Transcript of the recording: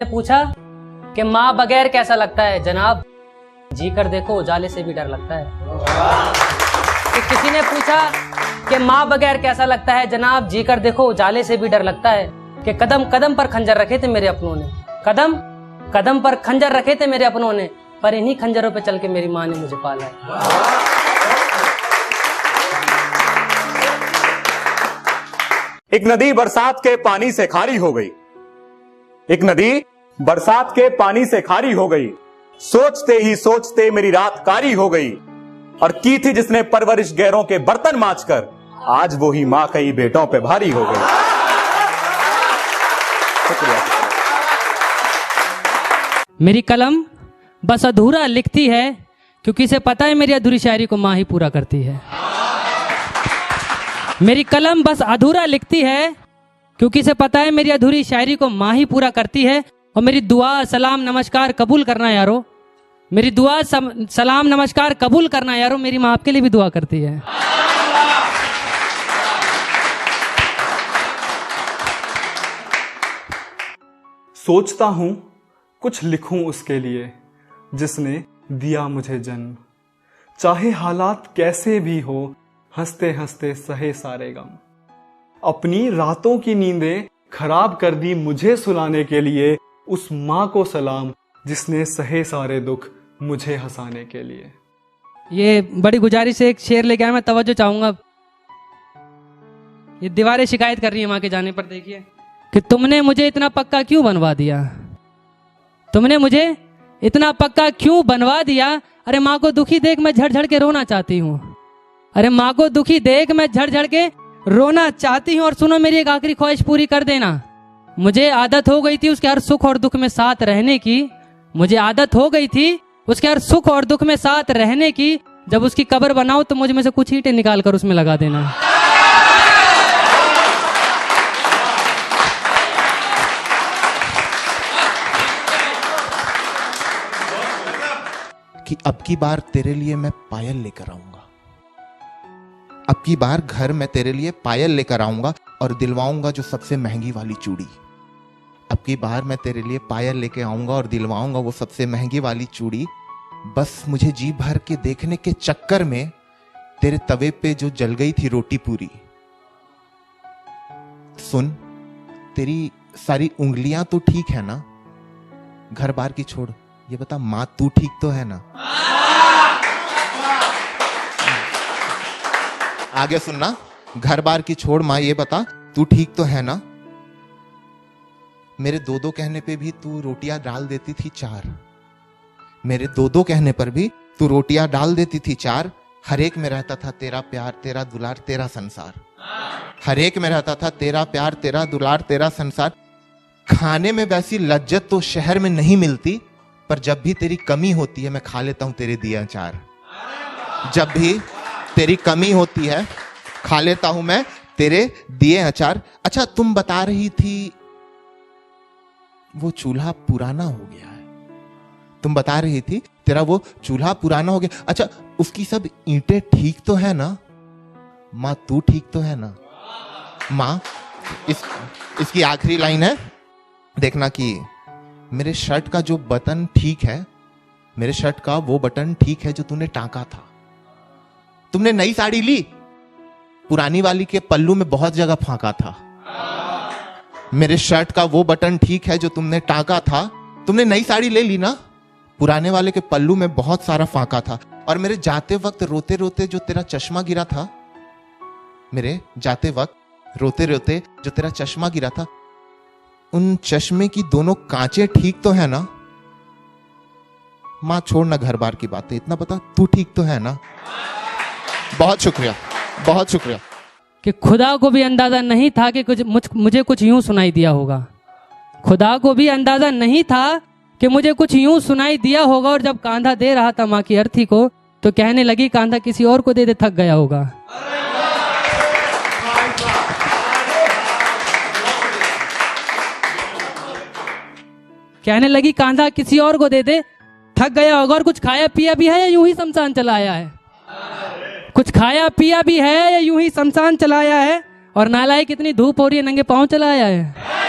पूछा कि माँ बगैर कैसा लगता है जनाब, जी कर देखो उजाले से भी डर लगता है। कि किसी ने पूछा कि माँ बगैर कैसा लगता है जनाब, जी कर देखो उजाले से भी डर लगता है। कि कदम कदम पर खंजर रखे थे मेरे अपनों ने, कदम कदम पर खंजर रखे थे मेरे अपनों ने, पर इन्हीं खंजरों पे चल के मेरी माँ ने मुझे पाला है। एक नदी बरसात के पानी से खारी हो गई, एक नदी बरसात के पानी से खारी हो गई, सोचते ही सोचते मेरी रात कारी हो गई। और की थी जिसने परवरिश गैरों के बर्तन मांजकर, आज वो ही मां कई बेटों पे भारी हो गई। मेरी कलम बस अधूरा लिखती है, क्योंकि इसे पता है मेरी अधूरी शायरी को माँ ही पूरा करती है। मेरी कलम बस अधूरा लिखती है, क्योंकि इसे पता है मेरी अधूरी शायरी को माँ ही पूरा करती है। और मेरी दुआ सलाम नमस्कार कबूल करना यारो, मेरी दुआ सलाम नमस्कार कबूल करना यारो, मेरी माँ आपके लिए भी दुआ करती है। सोचता हूं कुछ लिखूं उसके लिए जिसने दिया मुझे जन्म, चाहे हालात कैसे भी हो, हंसते हंसते सहे सारे गम। अपनी रातों की नींदें खराब कर दी मुझे सुलाने के लिए, उस माँ को सलाम जिसने सहे सारे दुख मुझे हंसाने के लिए। ये बड़ी गुजारिश है, एक शेर लेके आया, मैं तवज्जो चाहूंगा। ये दीवारें शिकायत कर रही है माँ के जाने पर। देखिए कि तुमने मुझे इतना पक्का क्यों बनवा दिया, तुमने मुझे इतना पक्का क्यों बनवा दिया। अरे माँ को दुखी देख मैं झड़ झड़ के रोना चाहती हूँ, अरे माँ को दुखी देख मैं झड़ झड़ के रोना चाहती हूँ। और सुनो मेरी एक आखिरी ख्वाहिश पूरी कर देना, मुझे आदत हो गई थी उसके हर सुख और दुख में साथ रहने की, मुझे आदत हो गई थी उसके हर सुख और दुख में साथ रहने की। जब उसकी कब्र बनाओ तो मुझ में से कुछ ईंटें निकाल कर उसमें लगा देना। कि अब की बार तेरे लिए मैं पायल लेकर आऊंगा, अब की बार घर मैं तेरे लिए पायल लेकर आऊंगा और दिलवाऊंगा जो सबसे महंगी वाली चूड़ी। अब की बार मैं तेरे लिए पायल लेके आऊंगा और दिलवाऊंगा वो सबसे महंगी वाली चूड़ी। बस मुझे जी भर के देखने के चक्कर में तेरे तवे पे जो जल गई थी रोटी पूरी। सुन, तेरी सारी उंगलियां तो ठीक है ना, घर बार की छोड़, ये बता माँ तू ठीक तो है ना। आगे सुनना, घर बार की छोड़ माँ ये बता तू ठीक तो है ना। मेरे दो दो कहने पे भी तू रोटियां डाल देती थी चार, मेरे दो दो कहने पर भी तू रोटियां डाल देती थी चार। हर एक में रहता था तेरा प्यार तेरा दुलार तेरा संसार, हर एक में रहता था तेरा प्यार तेरा दुलार तेरा संसार। खाने में वैसी लज्जत तो शहर में नहीं मिलती, पर जब भी तेरी कमी होती है मैं खा लेता हूं तेरे दिए अचार। जब भी तेरी कमी होती है खा लेता हूं मैं तेरे दिए अचार। अच्छा, तुम बता रही थी वो चूल्हा पुराना हो गया है, तुम बता रही थी तेरा वो चूल्हा पुराना हो गया। अच्छा, उसकी सब ईंटें ठीक तो है ना। माँ तू ठीक तो है ना। माँ इसकी आखिरी लाइन है, देखना कि मेरे शर्ट का जो बटन ठीक है, मेरे शर्ट का वो बटन ठीक है जो तूने टांका था। तुमने नई साड़ी ली, पुरानी वाली के पल्लू में बहुत जगह फांका था। मेरे शर्ट का वो बटन ठीक है जो तुमने टांका था। तुमने नई साड़ी ले ली ना, पुराने वाले के पल्लू में बहुत सारा फांका था। और मेरे जाते वक्त रोते रोते जो तेरा चश्मा गिरा था, मेरे जाते वक्त रोते रोते जो तेरा चश्मा गिरा था, उन चश्मे की दोनों कांचें ठीक तो है ना। मां छोड़ना घर बार की बातें, इतना बता तू ठीक तो है ना। बहुत शुक्रिया, बहुत शुक्रिया। कि खुदा को भी अंदाजा नहीं था कि मुझे कुछ यूं सुनाई दिया होगा, खुदा को भी अंदाजा नहीं था कि मुझे कुछ यूं सुनाई दिया होगा। और जब कांधा दे रहा था माँ की अर्थी को, तो कहने लगी कांधा किसी और को दे दे, थक गया होगा। कहने लगी कांधा किसी और को दे दे, थक गया होगा। और कुछ खाया पिया भी है या यूं ही शमशान चला आया है, कुछ खाया पिया भी है या यूं ही शमशान चला आया है। और नालायक कितनी धूप हो रही है, नंगे पांव चला आया है।